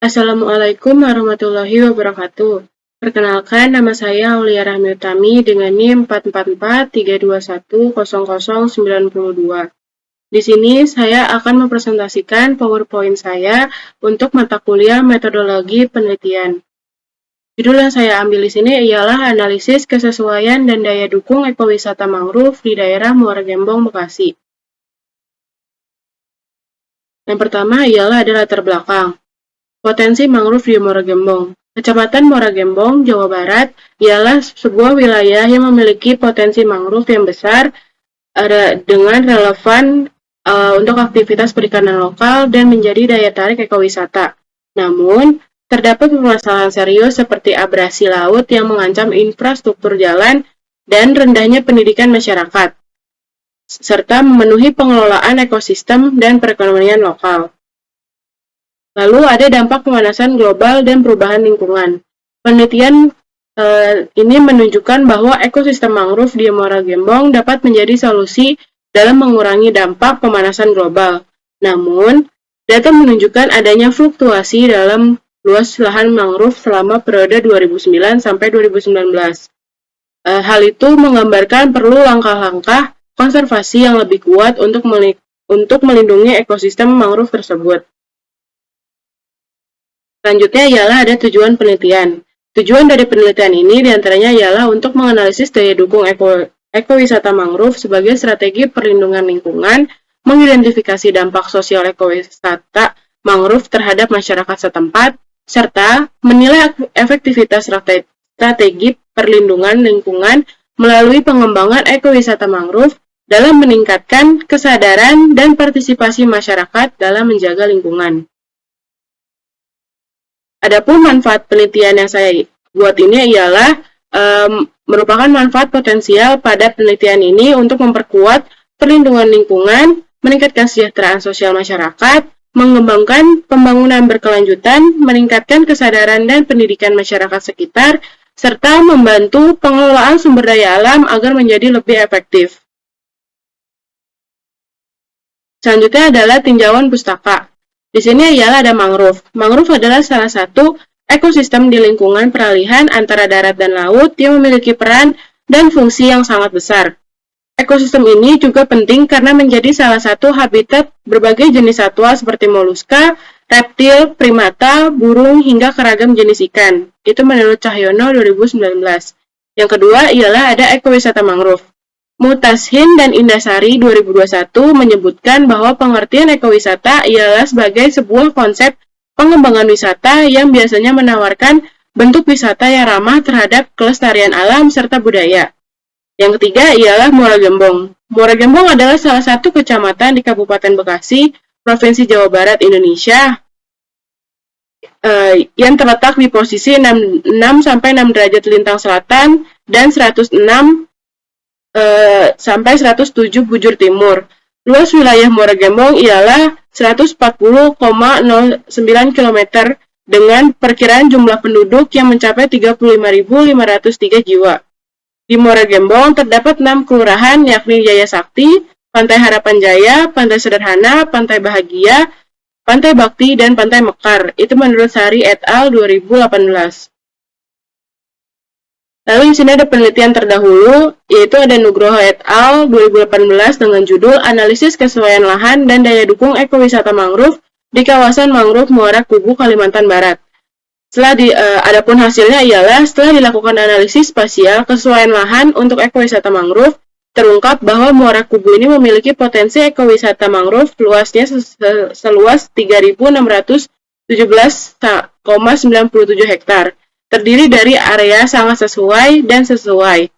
Assalamualaikum warahmatullahi wabarakatuh. Perkenalkan, nama saya Aulia Rahmi Utami dengan NIM 44432100092. Di sini saya akan mempresentasikan PowerPoint saya untuk mata kuliah metodologi penelitian. Judul yang saya ambil di sini ialah analisis kesesuaian dan daya dukung ekowisata mangrove di daerah Muara Gembong, Bekasi. Yang pertama ialah ada latar belakang. Potensi mangrove di Muara Gembong. Kecamatan Muara Gembong, Jawa Barat, ialah sebuah wilayah yang memiliki potensi mangrove yang besar dengan relevan untuk aktivitas perikanan lokal dan menjadi daya tarik ekowisata. Namun, terdapat permasalahan serius seperti abrasi laut yang mengancam infrastruktur jalan dan rendahnya pendidikan masyarakat, serta memenuhi pengelolaan ekosistem dan perekonomian lokal. Lalu ada dampak pemanasan global dan perubahan lingkungan. Penelitian ini menunjukkan bahwa ekosistem mangrove di Muara Gembong dapat menjadi solusi dalam mengurangi dampak pemanasan global. Namun, data menunjukkan adanya fluktuasi dalam luas lahan mangrove selama periode 2009 sampai 2019. Hal itu menggambarkan perlu langkah-langkah konservasi yang lebih kuat untuk melindungi ekosistem mangrove tersebut. Selanjutnya ialah ada tujuan penelitian. Tujuan dari penelitian ini diantaranya ialah untuk menganalisis daya dukung ekowisata mangrove sebagai strategi perlindungan lingkungan, mengidentifikasi dampak sosial ekowisata mangrove terhadap masyarakat setempat, serta menilai efektivitas strategi perlindungan lingkungan melalui pengembangan ekowisata mangrove dalam meningkatkan kesadaran dan partisipasi masyarakat dalam menjaga lingkungan. Adapun manfaat penelitian yang saya buat ini ialah merupakan manfaat potensial pada penelitian ini untuk memperkuat perlindungan lingkungan, meningkatkan kesejahteraan sosial masyarakat, mengembangkan pembangunan berkelanjutan, meningkatkan kesadaran dan pendidikan masyarakat sekitar, serta membantu pengelolaan sumber daya alam agar menjadi lebih efektif. Selanjutnya adalah tinjauan pustaka. Di sini ialah ada mangrove. Mangrove adalah salah satu ekosistem di lingkungan peralihan antara darat dan laut yang memiliki peran dan fungsi yang sangat besar. Ekosistem ini juga penting karena menjadi salah satu habitat berbagai jenis satwa seperti moluska, reptil, primata, burung, hingga keragam jenis ikan. Itu menurut Cahyono 2019. Yang kedua ialah ada ekowisata mangrove. Mutashin dan Indasari 2021 menyebutkan bahwa pengertian ekowisata ialah sebagai sebuah konsep pengembangan wisata yang biasanya menawarkan bentuk wisata yang ramah terhadap kelestarian alam serta budaya. Yang ketiga ialah Muara Gembong. Muara Gembong adalah salah satu kecamatan di Kabupaten Bekasi, Provinsi Jawa Barat, Indonesia, yang terletak di posisi 6-6 derajat lintang selatan dan 106 sampai 107 bujur timur. Luas wilayah Muara Gembong ialah 140,09 km dengan perkiraan jumlah penduduk yang mencapai 35.503 jiwa. Di Muara Gembong terdapat 6 kelurahan yakni Jaya Sakti, Pantai Harapan Jaya, Pantai Sederhana, Pantai Bahagia, Pantai Bakti, dan Pantai Mekar. Itu menurut Sari et al. 2018. Lalu di sini ada penelitian terdahulu, yaitu ada Nugroho et al. 2018 dengan judul Analisis Kesesuaian Lahan dan Daya Dukung Ekowisata Mangrove di Kawasan Mangrove Muara Kubu, Kalimantan Barat. Adapun hasilnya ialah setelah dilakukan analisis spasial kesesuaian lahan untuk ekowisata mangrove, terungkap bahwa Muara Kubu ini memiliki potensi ekowisata mangrove luasnya seluas 3.617,97 hektar. Terdiri dari area sangat sesuai dan sesuai.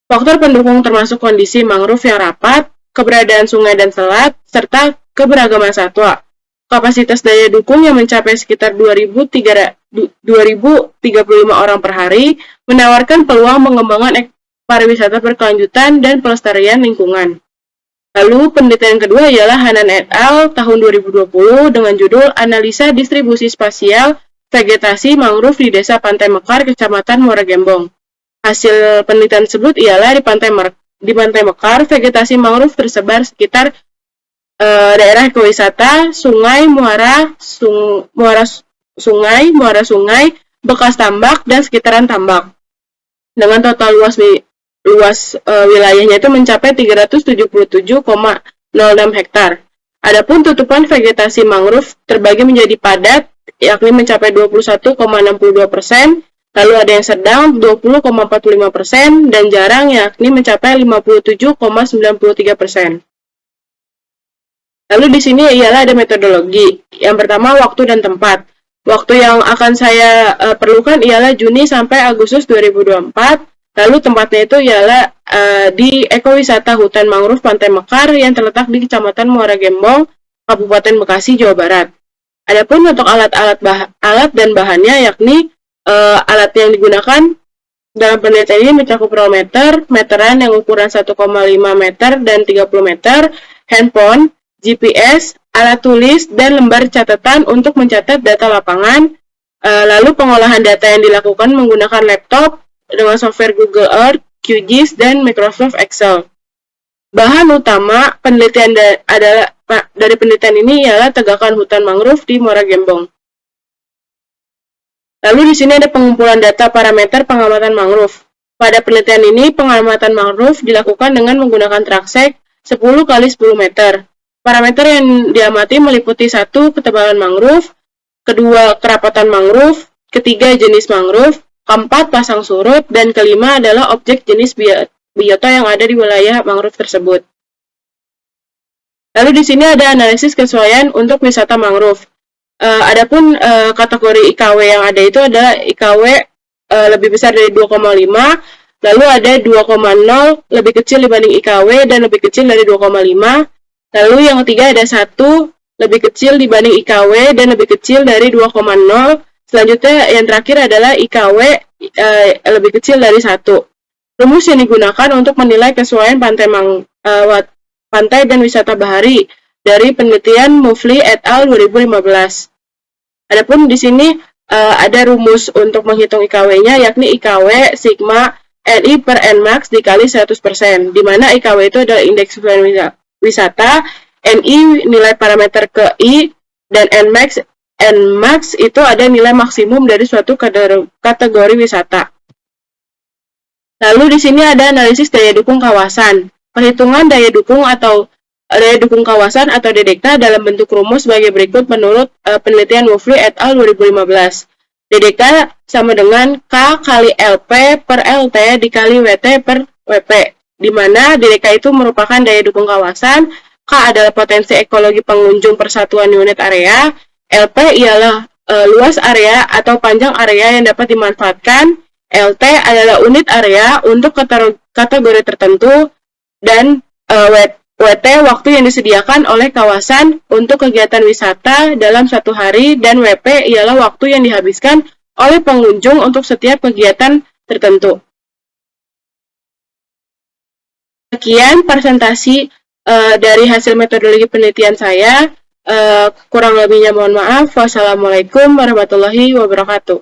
Faktor pendukung termasuk kondisi mangrove yang rapat, keberadaan sungai dan selat, serta keberagaman satwa. Kapasitas daya dukung yang mencapai sekitar 2.035 orang per hari menawarkan peluang pengembangan pariwisata berkelanjutan dan pelestarian lingkungan. Lalu penelitian kedua ialah Hanan et al. Tahun 2020 dengan judul Analisa Distribusi Spasial Vegetasi Mangrove di Desa Pantai Mekar, Kecamatan Muara Gembong. Hasil penelitian tersebut ialah di Pantai Mekar, vegetasi mangrove tersebar sekitar daerah ekowisata, sungai, muara sungai, muara sungai, bekas tambak, dan sekitaran tambak. Dengan total luas wilayahnya itu mencapai 377,06 hektar. Adapun tutupan vegetasi mangrove terbagi menjadi padat, yakni mencapai 21,62%, lalu ada yang sedang 20,45%, dan jarang yakni mencapai 57,93%. Lalu di sini ialah ada metodologi. Yang pertama, waktu dan tempat. Waktu yang akan saya perlukan ialah Juni sampai Agustus 2024. Lalu tempatnya itu ialah di Ekowisata Hutan Mangrove Pantai Mekar yang terletak di Kecamatan Muara Gembong, Kabupaten Bekasi, Jawa Barat. Adapun untuk alat dan bahannya, yakni alat yang digunakan dalam penelitian ini mencakup roller meteran yang ukuran 1,5 meter dan 30 meter, handphone, GPS, alat tulis, dan lembar catatan untuk mencatat data lapangan. Lalu pengolahan data yang dilakukan menggunakan laptop dengan software Google Earth, QGIS, dan Microsoft Excel. Bahan utama penelitian dari penelitian ini ialah tegakan hutan mangrove di Muara Gembong. Lalu di sini ada pengumpulan data parameter pengamatan mangrove. Pada penelitian ini, pengamatan mangrove dilakukan dengan menggunakan traksek 10 x 10 meter. Parameter yang diamati meliputi 1. Ketebalan mangrove, 2. Kerapatan mangrove, 3. Jenis mangrove, 4. Pasang surut, dan 5. adalah objek jenis biota yang ada di wilayah mangrove tersebut. Lalu di sini ada analisis kesesuaian untuk wisata mangrove. Adapun kategori IKW yang ada itu adalah IKW lebih besar dari 2,5, lalu ada 2,0 lebih kecil dibanding IKW dan lebih kecil dari 2,5. Lalu yang ketiga ada 1 lebih kecil dibanding IKW dan lebih kecil dari 2,0. Selanjutnya yang terakhir adalah IKW lebih kecil dari 1. Rumus yang digunakan untuk menilai kesesuaian pantai dan wisata bahari dari penelitian Mufli et al. 2015. Adapun di sini ada rumus untuk menghitung IKW-nya, yakni IKW sigma NI per Nmax dikali 100%, di mana IKW itu adalah indeks kesesuaian wisata, NI nilai parameter ke I, dan Nmax itu ada nilai maksimum dari suatu kategori wisata. Lalu di sini ada analisis daya dukung kawasan. Perhitungan daya dukung kawasan atau DDK dalam bentuk rumus sebagai berikut menurut penelitian Mufli et al. 2015. DDK sama dengan K kali LP per LT dikali WT per WP, di mana DDK itu merupakan daya dukung kawasan, K adalah potensi ekologi pengunjung per satuan unit area, LP ialah luas area atau panjang area yang dapat dimanfaatkan, LT adalah unit area untuk kategori tertentu, dan WT waktu yang disediakan oleh kawasan untuk kegiatan wisata dalam satu hari, dan WP ialah waktu yang dihabiskan oleh pengunjung untuk setiap kegiatan tertentu. Sekian presentasi dari hasil metodologi penelitian saya. Kurang lebihnya mohon maaf. Wassalamualaikum warahmatullahi wabarakatuh.